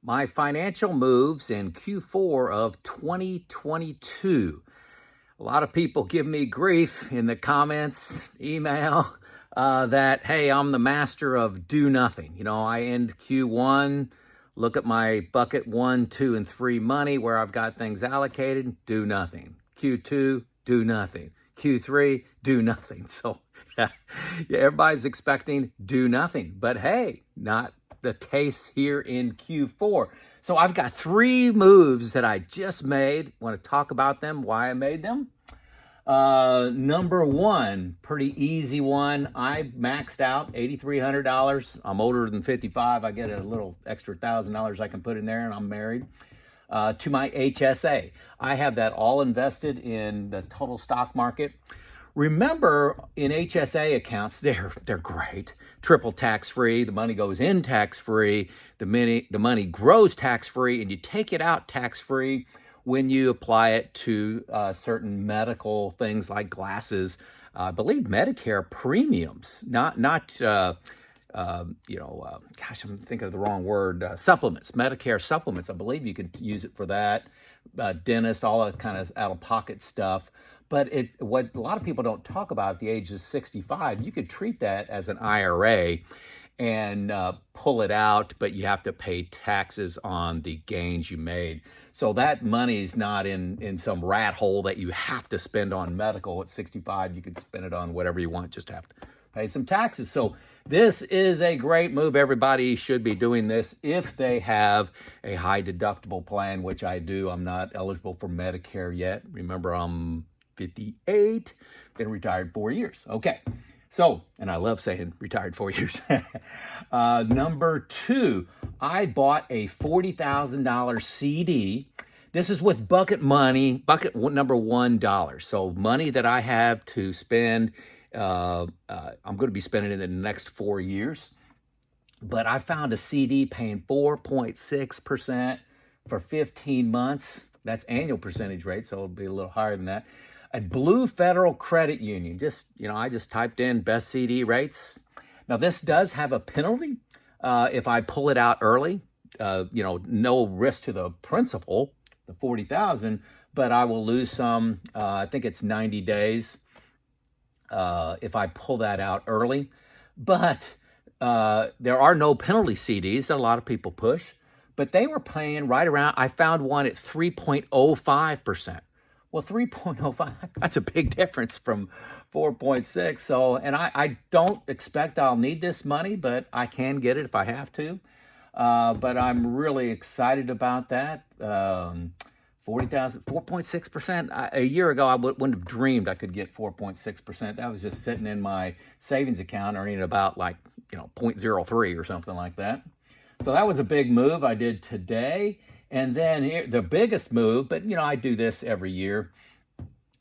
My financial moves in Q4 of 2022. A lot of people give me grief in the comments, email, that, hey, I'm the master of do nothing. I end Q1, look at my bucket 1, 2, and 3 money where I've got things allocated, do nothing. Q2, do nothing. Q3, do nothing. So, yeah, everybody's expecting do nothing. But hey, not the case here in Q4. So I've got 3 moves that I just made. Want to talk about them, why I made them. Number 1, pretty easy one. I maxed out $8,300. I'm older than 55. I get a little extra $1,000 I can put in there, and I'm married. To my HSA. I have that all invested in the total stock market. Remember, in HSA accounts, they're great. Triple tax free. The money goes in tax free. The money grows tax free, and you take it out tax free when you apply it to certain medical things like glasses. I believe Medicare premiums, not gosh, I'm thinking of the wrong word. Supplements, Medicare supplements. I believe you can use it for that. Dentists, all that kind of out-of-pocket stuff. But what a lot of people don't talk about at the age of 65, you could treat that as an IRA and pull it out, but you have to pay taxes on the gains you made. So that money is not in some rat hole that you have to spend on medical at 65. You could spend it on whatever you want, just have to pay some taxes. So this is a great move. Everybody should be doing this if they have a high deductible plan, which I do. I'm not eligible for Medicare yet. Remember, I'm 58, been retired 4 years. Okay. So, and I love saying retired 4 years. Number 2, I bought a $40,000 CD. This is with bucket money, bucket number $1. So money that I have to spend, I'm going to be spending it in the next 4 years. But I found a CD paying 4.6% for 15 months. That's annual percentage rate, so it'll be a little higher than that. At Blue Federal Credit Union, I just typed in best CD rates. Now this does have a penalty if I pull it out early. No risk to the principal, the 40,000, but I will lose some. I think it's 90 days if I pull that out early. But there are no penalty CDs that a lot of people push, but they were paying right around. I found one at 3.05%. Well, 3.05, that's a big difference from 4.6. So, and I don't expect I'll need this money, but I can get it if I have to. But I'm really excited about that. 40,000, 4.6%. A year ago, I wouldn't have dreamed I could get 4.6%. That was just sitting in my savings account earning about 0.03 or something like that. So that was a big move I did today. And then here, the biggest move, but I do this every year.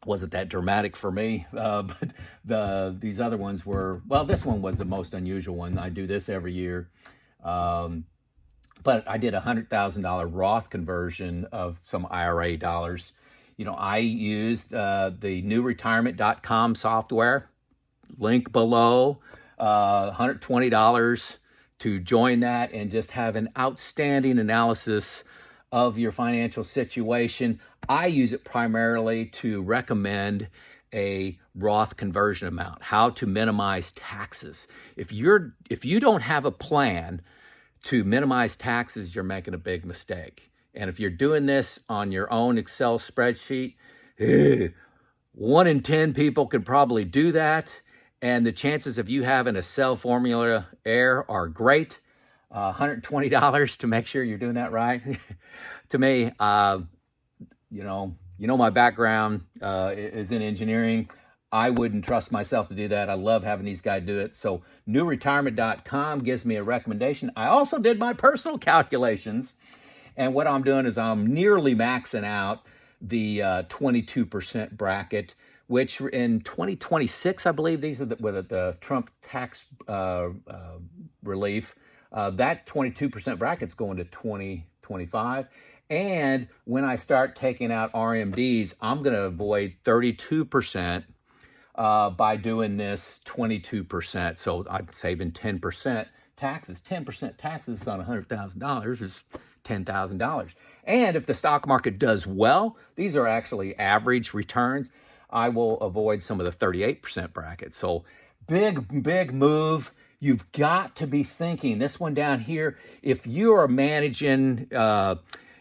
Wasn't that dramatic for me, but these other ones were, well, this one was the most unusual one. I do this every year. But I did a $100,000 Roth conversion of some IRA dollars. I used the newretirement.com software, link below, $120 to join that and just have an outstanding analysis of your financial situation. I use it primarily to recommend a Roth conversion amount, how to minimize taxes. If you don't have a plan to minimize taxes, you're making a big mistake. And if you're doing this on your own Excel spreadsheet, 1 in 10 people could probably do that. And the chances of you having a cell formula error are great. $120 to make sure you're doing that right. To me, my background is in engineering. I wouldn't trust myself to do that. I love having these guys do it. So newretirement.com gives me a recommendation. I also did my personal calculations. And what I'm doing is I'm nearly maxing out the 22% bracket, which in 2026, I believe these are with the Trump tax relief. That 22% bracket's going to 2025. And when I start taking out RMDs, I'm going to avoid 32% by doing this 22%. So I'm saving 10% taxes. 10% taxes on $100,000 is $10,000. And if the stock market does well, these are actually average returns, I will avoid some of the 38% bracket. So big move. You've got to be thinking this one down here. If you are managing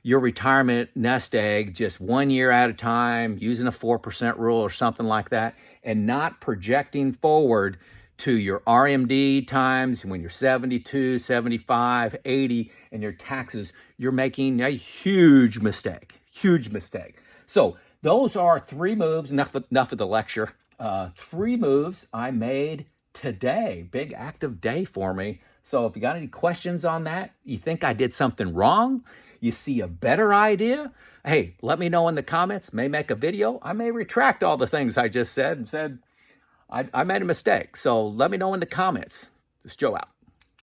your retirement nest egg just 1 year at a time, using a 4% rule or something like that, and not projecting forward to your RMD times when you're 72, 75, 80, and your taxes, you're making a huge mistake. Huge mistake. So those are 3 moves. Enough of the lecture. 3 moves I made today. Big active day for me. So if you got any questions on that, you think I did something wrong, you see a better idea, hey, let me know in the comments. May make a video. I may retract all the things I just said and said I made a mistake. So let me know in the comments. This is Joe out.